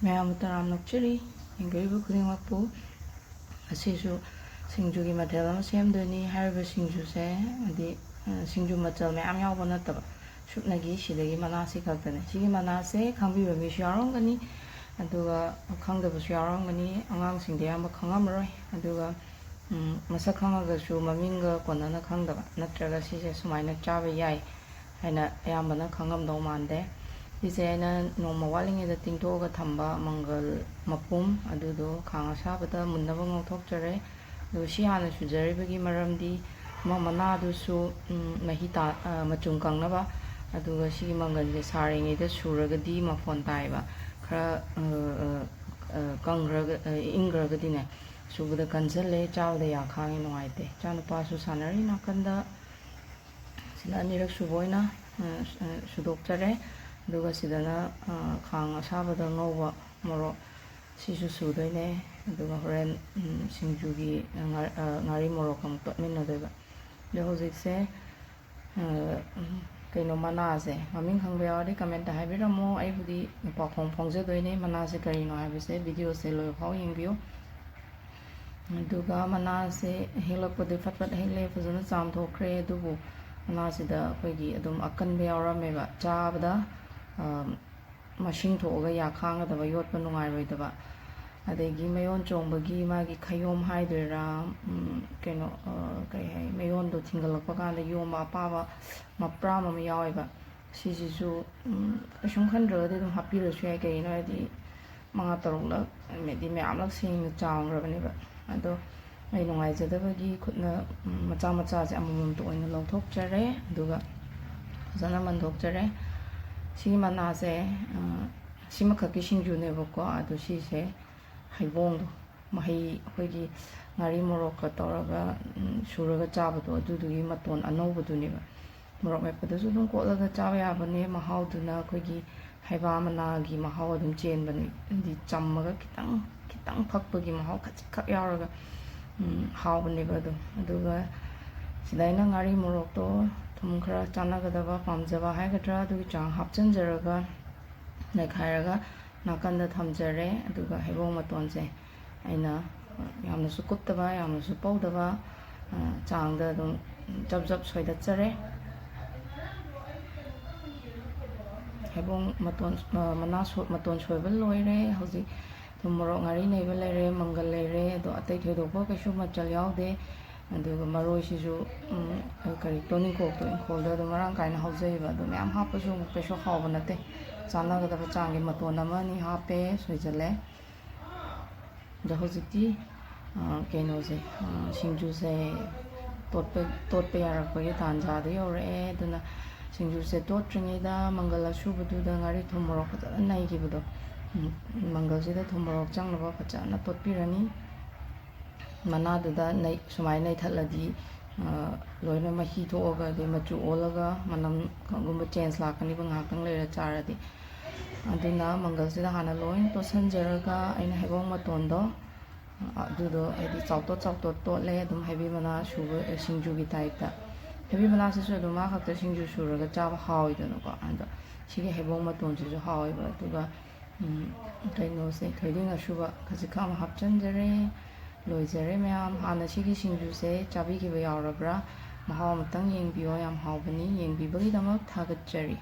ꯃꯌꯥꯝꯕꯨ ꯇꯔꯥꯝ ꯅꯣꯛꯆꯔꯤ ꯌꯦꯡꯕꯤꯔꯤꯕ ꯈꯨꯗꯤꯡꯃꯛꯄꯨ ꯑꯁꯤꯁꯨ ꯁꯤꯡꯖꯨꯒꯤ ꯃꯊꯦꯜ ꯑꯃ ꯁꯦꯝꯗꯣꯏꯅꯤ ꯍꯥꯏꯔꯤꯕ ꯁꯤꯡꯖꯨꯁꯦ ꯍꯥꯏꯗꯤ ꯁꯤꯡꯖꯨ ꯃꯆꯜ ꯃꯌꯥꯝ ꯌꯥꯎꯕ ꯅꯠꯇꯕ ꯁꯨꯞꯅꯒꯤ ꯁꯤꯗꯒꯤ ꯃꯅꯥꯁꯤ ꯈꯛꯇꯅꯤ ꯁꯤꯒꯤ ꯃꯅꯥꯁꯦ ꯈꯪꯕꯤꯕ ꯃꯤꯁꯨ ꯌꯥꯎꯔꯝꯒꯅꯤ ꯑꯗꯨꯒ ꯈꯪꯗꯕꯁꯨ ꯌꯥꯎꯔꯝꯒꯅꯤ ꯑꯉꯥꯡꯁꯤꯡꯗꯤ ꯑꯌꯥꯝꯕ ꯈꯪꯉꯝꯃꯔꯣꯏ ꯑꯗꯨꯒ ꯃꯁꯛ ꯈꯪꯉꯒꯁꯨ ꯃꯃꯤꯡꯒ ꯀꯣꯟꯅꯅ ꯈꯪꯗꯕ ꯅꯠꯇ꯭ꯔꯒ ꯁꯤꯁꯦ ꯁꯨꯃꯥꯏꯅ ꯆꯥꯕ ꯌꯥꯏ ꯍꯥꯏꯅ ꯑꯌꯥꯝꯕꯅ ꯈꯪꯉꯝꯗꯧ ꯃꯥꯟꯗꯦ ꯁꯤꯁꯦ ꯑꯩꯅ ꯅꯣꯡꯃ ꯋꯥꯠꯂꯤꯉꯩꯗ ꯇꯤꯡꯊꯣꯛꯑꯒ ꯊꯝꯕ ꯃꯪꯒꯜ ꯃꯄꯨꯝ ꯑꯗꯨꯗꯣ ꯈꯥꯡ ꯑꯁꯥꯕꯗ ꯃꯨꯟꯅꯕ ꯉꯧꯊꯣꯛꯆꯔꯦ ꯑꯗꯨꯒ ꯁꯤ ꯍꯥꯟꯅ ꯁꯨꯖꯔꯤꯕꯒꯤ ꯃꯔꯝꯗꯤ ꯃꯅꯥꯗꯨꯁꯨ ꯃꯍꯤ ꯃꯆꯨꯝ ꯀꯪꯅꯕ ꯑꯗꯨꯒ ꯁꯤꯒꯤ ꯃꯪꯒꯜꯁꯦ ꯁꯥꯔꯤꯉꯩꯗ ꯁꯨꯔꯒꯗꯤ ꯃꯐꯣꯟ ꯇꯥꯏꯕ ꯈꯔ ꯏꯪꯈ꯭ꯔꯒꯗꯤꯅꯦ ꯁꯨꯕꯗ ꯀꯟꯁꯤꯜꯂꯦ ꯆꯥꯕꯗ ꯌꯥ ꯈꯥꯡꯉꯦ ꯅꯨꯡꯉꯥꯏꯇꯦ ꯏꯆꯥꯅꯨꯄꯥꯁꯨ ꯁꯥꯟꯅꯔꯤ ꯅꯥꯀꯟꯗ ꯁꯤꯗ ꯑꯅꯤꯔꯛ ꯁꯨꯕ ꯑꯣꯏꯅ ꯁꯨꯗꯣꯛꯆꯔꯦ ꯑꯗꯨꯒ ꯁꯤꯗꯅ ꯈꯥꯡ ꯑꯁꯥꯕꯗ ꯉꯧꯕ ꯃꯣꯔꯣꯛ ꯁꯤꯁꯨ ꯁꯨꯗꯣꯏꯅꯦ ꯑꯗꯨꯒ ꯍꯣꯔꯦꯟ ꯁꯤꯡꯖꯨꯒꯤ ꯉꯥꯔꯤ ꯃꯣꯔꯣꯛ ꯑꯃꯨꯛ ꯇꯣꯠꯃꯤꯟꯅꯗꯣꯏꯕ ꯑꯗꯣ ꯍꯧꯖꯤꯛꯁꯦ ꯀꯩꯅꯣ ꯃꯅꯥꯁꯦ ꯃꯃꯤꯡ ꯈꯪꯕ ꯌꯥꯎꯔꯗꯤ ꯀꯃꯦꯟꯇ ꯍꯥꯏꯕꯤꯔꯝꯃꯣ ꯑꯩꯕꯨꯗꯤ ꯄꯥꯎꯈꯣꯡ ꯐꯣꯡꯖꯗꯣꯏꯅꯦ ꯃꯅꯥꯁꯦ ꯀꯔꯤꯅꯣ ꯍꯥꯏꯕꯁꯦ ꯚꯤꯗꯤꯑꯣꯁꯦ ꯂꯣꯏꯐꯥꯎ ꯌꯦꯡꯕꯤꯌꯨ ꯑꯗꯨꯒ ꯃꯅꯥꯁꯦ ꯍꯦꯛꯂꯛꯄꯗꯤ ꯐꯠ ꯐꯠ ꯍꯦꯛꯂꯦ ꯐꯖꯅ ꯆꯥꯝꯊꯣꯛꯈ꯭ꯔꯦ ꯑꯗꯨꯕꯨ ꯃꯅꯥꯁꯤꯗ ꯑꯩꯈꯣꯏꯒꯤ ꯑꯗꯨꯝ ꯑꯀꯟꯕ ꯌꯥꯎꯔꯝꯃꯦꯕ ꯆꯥꯕꯗ ꯃꯁꯤꯡ ꯊꯣꯛꯑꯒ ꯌꯥ ꯈꯥꯡꯒꯗꯕ ꯌꯣꯠꯄ ꯅꯨꯡꯉꯥꯏꯔꯣꯏꯗꯕ ꯑꯗꯒꯤ ꯃꯌꯣꯟ ꯆꯣꯡꯕꯒꯤ ꯃꯥꯒꯤ ꯈꯌꯣꯝ ꯍꯥꯏꯗꯣꯏꯔꯥ ꯀꯩꯅꯣ ꯀꯔꯤ ꯍꯥꯏ ꯃꯌꯣꯟꯗꯣ ꯊꯤꯡꯒꯠꯂꯛꯄ ꯀꯥꯟꯗ ꯌꯣꯝꯕ ꯑꯄꯥꯕ ꯃꯄ꯭ꯔꯥꯝ ꯑꯃ ꯌꯥꯎꯋꯦꯕ ꯁꯤꯁꯤꯁꯨ ꯀꯩꯁꯨꯝ ꯈꯟꯗ꯭ꯔꯒꯗꯤ ꯑꯗꯨꯝ ꯍꯥꯞꯄꯤꯔꯁꯨ ꯌꯥꯏ ꯀꯩꯒꯤꯅꯣ ꯍꯥꯏꯗꯤ 5-6ꯂꯛ ꯍꯥꯏꯗꯤ ꯃꯌꯥꯝꯂꯛ ꯁꯦꯡꯅ ꯆꯥꯝꯈ꯭ꯔꯕꯅꯦꯕ ꯑꯗꯣ ꯑꯩ ꯅꯨꯡꯉꯥꯏꯖꯗꯕꯒꯤ ꯈꯨꯠꯅ ꯃꯆꯥ ꯃꯆꯥꯁꯦ ꯑꯃꯃꯝꯇ ꯑꯣꯏꯅ ꯂꯧꯊꯣꯛꯆꯔꯦ ꯑꯗꯨꯒ ꯐꯖꯅ ꯃꯟꯊꯣꯛꯆꯔꯦ ꯁꯤꯒꯤ ꯃꯅꯥꯁꯦ ꯁꯤꯃꯈꯛꯀꯤ ꯁꯤꯡꯖꯨꯅꯦꯕꯀꯣ ꯑꯗꯣ ꯁꯤꯁꯦ ꯍꯩꯕꯣꯡꯗꯣ ꯃꯍꯩ ꯑꯩꯈꯣꯏꯒꯤ ꯉꯥꯔꯤ ꯃꯣꯔꯣꯛꯀ ꯇꯧꯔꯒ ꯁꯨꯔꯒ ꯆꯥꯕꯗꯣ ꯑꯗꯨꯗꯨꯒꯤ ꯃꯇꯣꯟ ꯑꯅꯧꯕꯗꯨꯅꯦꯕ ꯃꯣꯔꯣꯛ ꯃꯦꯠꯄꯗꯁꯨ ꯑꯗꯨꯝ ꯀꯣꯠꯂꯒ ꯆꯥꯕ ꯌꯥꯕꯅꯦ ꯃꯍꯥꯎꯗꯨꯅ ꯑꯩꯈꯣꯏꯒꯤ ꯍꯩꯕꯥ ꯃꯅꯥꯒꯤ ꯃꯍꯥꯎ ꯑꯗꯨꯝ ꯆꯦꯟꯕꯅꯦ ꯍꯥꯏꯗꯤ ꯆꯝꯃꯒ ꯈꯤꯇꯪ ꯐꯛꯄꯒꯤ ꯃꯍꯥꯎ ꯈꯖꯤꯛꯈꯛ ꯌꯥꯎꯔꯒ ꯍꯥꯎꯕꯅꯦꯕ ꯑꯗꯣ ꯑꯗꯨꯒ ꯁꯤꯗ ꯑꯩꯅ ꯉꯥꯔꯤ ꯃꯣꯔꯣꯛꯇꯣ ꯊꯨꯝ ꯈꯔ ꯆꯥꯟꯅꯒꯗꯕ ꯄꯥꯝꯖꯕ ꯍꯥꯏꯒꯗ꯭ꯔꯥ ꯑꯗꯨꯒꯤ ꯆꯥꯡ ꯍꯥꯞꯆꯤꯟꯖꯔꯒ ꯅꯩꯈꯥꯏꯔꯒ ꯅꯥꯀꯟꯗ ꯊꯝꯖꯔꯦ ꯑꯗꯨꯒ ꯍꯩꯕꯣꯡ ꯃꯇꯣꯟꯁꯦ ꯑꯩꯅ ꯌꯥꯝꯅꯁꯨ ꯀꯨꯞꯇꯕ ꯌꯥꯝꯅꯁꯨ ꯄꯧꯗꯕ ꯆꯥꯡꯗ ꯑꯗꯨꯝ ꯖꯞ ꯁꯣꯏꯗꯠꯆꯔꯦ ꯍꯩꯕꯣꯡ ꯃꯇꯣꯟ ꯁꯣꯏꯕ ꯂꯣꯏꯔꯦ ꯍꯧꯖꯤꯛ ꯊꯨꯝ ꯃꯣꯔꯣꯛ ꯉꯥꯔꯤ ꯅꯩꯕ ꯂꯩꯔꯦ ꯃꯪꯒꯜ ꯂꯩꯔꯦ ꯑꯗꯣ ꯑꯇꯩ ꯊꯣꯏꯗꯣꯛꯄ ꯀꯩꯁꯨ ꯃꯆꯜ ꯌꯥꯎꯗꯦ ꯑꯗꯨꯒ ꯃꯔꯣꯏꯁꯤꯁꯨ ꯀꯔꯤ ꯇꯣꯅꯤꯡꯈꯣꯛꯇꯣ ꯏꯪꯈꯣꯜꯗ ꯑꯗꯨꯝ ꯃꯔꯥꯡ ꯀꯥꯏꯅ ꯍꯧꯖꯩꯕ ꯑꯗꯣ ꯃꯌꯥꯝ ꯍꯥꯞꯄꯁꯨ ꯀꯩꯁꯨ ꯍꯥꯎꯕ ꯅꯠꯇꯦ ꯆꯥꯟꯅꯒꯗꯕ ꯆꯥꯡꯒꯤ ꯃꯇꯣꯟ ꯑꯃ ꯑꯅꯤ ꯍꯥꯞꯄꯦ ꯁꯣꯏꯖꯜꯂꯦ ꯑꯗꯣ ꯍꯧꯖꯤꯛꯇꯤ ꯀꯩꯅꯣꯁꯦ ꯁꯤꯡꯖꯨꯁꯦ ꯇꯣꯠꯄ ꯌꯥꯔꯛꯄꯒꯤ ꯇꯥꯟꯖꯥꯗ ꯌꯧꯔꯛꯑꯦ ꯑꯗꯨꯅ ꯁꯤꯡꯖꯨꯁꯦ ꯇꯣꯠꯇ꯭ꯔꯤꯉꯩꯗ ꯃꯪꯒꯜ ꯑꯁꯨꯕꯗꯨꯗ ꯉꯥꯔꯤ ꯊꯨꯝ ꯃꯣꯔꯣꯛ ꯐꯖꯅ ꯅꯩꯈꯤꯕꯗꯣ ꯃꯪꯒꯜꯁꯤꯗ ꯊꯨꯝ ꯃꯣꯔꯣꯛ ꯆꯪꯅꯕ ꯐꯖꯅ ꯇꯣꯠꯄꯤꯔꯅꯤ ꯃꯅꯥꯗꯨꯗ ꯁꯨꯃꯥꯏꯅ ꯅꯩꯊꯠꯂꯗꯤ ꯂꯣꯏꯅ ꯃꯍꯤ ꯊꯣꯛꯑꯒ ꯑꯗꯩ ꯃꯆꯨ ꯑꯣꯜꯂꯒ ꯃꯅꯝꯒꯨꯝꯕ ꯆꯦꯟꯖ ꯂꯥꯛꯀꯅꯤꯕ ꯉꯥꯏꯍꯥꯛꯇꯪ ꯂꯩꯔ ꯆꯥꯔꯗꯤ ꯑꯗꯨꯅ ꯃꯪꯒꯜꯁꯤꯗ ꯍꯥꯟꯅ ꯂꯣꯏꯅ ꯇꯣꯠꯁꯟꯖꯔꯒ ꯑꯩꯅ ꯍꯩꯕꯣꯡ ꯃꯇꯣꯟꯗꯣ ꯑꯗꯨꯗꯣ ꯍꯥꯏꯗꯤ ꯆꯥꯎꯇꯣꯠ ꯇꯣꯠꯂꯦ ꯑꯗꯨꯝ ꯍꯩꯕꯤ ꯃꯅꯥ ꯁꯨꯕ ꯁꯤꯡꯖꯨꯒꯤ ꯇꯥꯏꯞꯇ ꯍꯩꯕꯤ ꯃꯅꯥꯁꯤꯁꯨ ꯑꯗꯨꯝ ꯃꯥ ꯈꯛꯇ ꯁꯤꯡꯖꯨ ꯁꯨꯔꯒ ꯆꯥꯕ ꯍꯥꯎꯏꯗꯅꯀꯣ ꯑꯗꯣ ꯁꯤꯒꯤ ꯍꯩꯕꯣꯡ ꯃꯇꯣꯟꯁꯤꯁꯨ ꯍꯥꯎꯋꯦꯕ ꯑꯗꯨꯒ ꯀꯩꯅꯣꯁꯦ ꯊꯣꯏꯗꯤꯡ ꯑꯁꯨꯕ ꯈꯖꯤꯛꯈꯛ ꯑꯃ ꯍꯥꯞꯆꯤꯟꯖꯔꯦ ꯂꯣꯏꯖꯔꯦ ꯃꯌꯥꯝ ꯍꯥꯟꯅ ꯁꯤꯒꯤ ꯁꯤꯡꯖꯨꯁꯦ ꯆꯥꯕꯤꯈꯤꯕ ꯌꯥꯎꯔꯕ꯭ꯔꯥ ꯃꯍꯥꯎ ꯑꯃꯇꯪ ꯌꯦꯡꯕꯤꯌꯣ ꯌꯥꯝ ꯍꯥꯎꯕꯅꯤ ꯌꯦꯡꯕꯤꯕꯒꯤꯗꯃꯛ ꯊꯥꯒꯠꯆꯔꯤ